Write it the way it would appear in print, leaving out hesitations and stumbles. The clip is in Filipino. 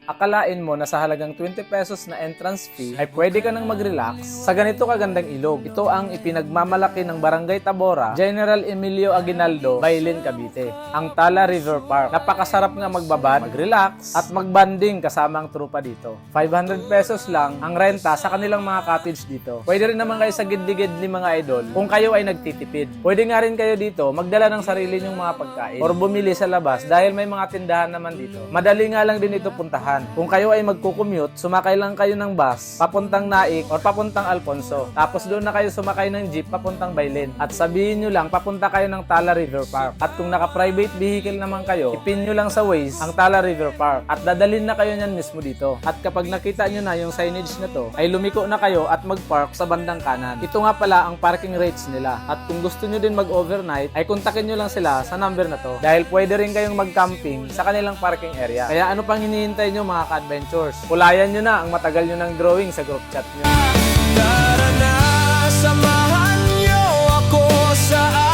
Akalain mo na sa halagang 20 pesos na entrance fee ay pwede ka nang mag-relax sa ganito kagandang ilog. Ito ang ipinagmamalaki ng Barangay Tabora, General Emilio Aguinaldo, Bailin, Cavite. Ang Tala River Park. Napakasarap nga magbabad, mag-relax, at magbanding kasama ang trupa dito. 500 pesos lang ang renta sa kanilang mga cottage dito. Pwede rin naman kayo sa gidli-gidli mga idol kung kayo ay nagtitipid. Pwede nga rin kayo dito magdala ng sarili nyong mga pagkain or bumili sa labas dahil may mga tindahan naman dito. Madali nga lang din ito puntahan. Kung kayo ay magko-commute, sumakay lang kayo ng bus papuntang Naik or papuntang Alfonso. Tapos doon na kayo sumakay ng jeep papuntang Bailin. At sabihin nyo lang papunta kayo ng Tala River Park. At kung naka-private vehicle naman kayo, ipin nyo lang sa Waze ang Tala River Park. At dadalhin na kayo nyan mismo dito. At kapag nakita nyo na yung signage na to, ay lumiko na kayo at mag-park sa bandang kanan. Ito nga pala ang parking rates nila. At kung gusto nyo din mag-overnight, ay kontakin nyo lang sila sa number na to. Dahil pwede rin kayong mag-camping sa kanilang parking area. Kaya ano pang hinihintay nyo mga ka-adventures? Kulayan nyo na ang matagal nyo ng drawing sa group chat nyo. Tara na, samahan niyo ako sa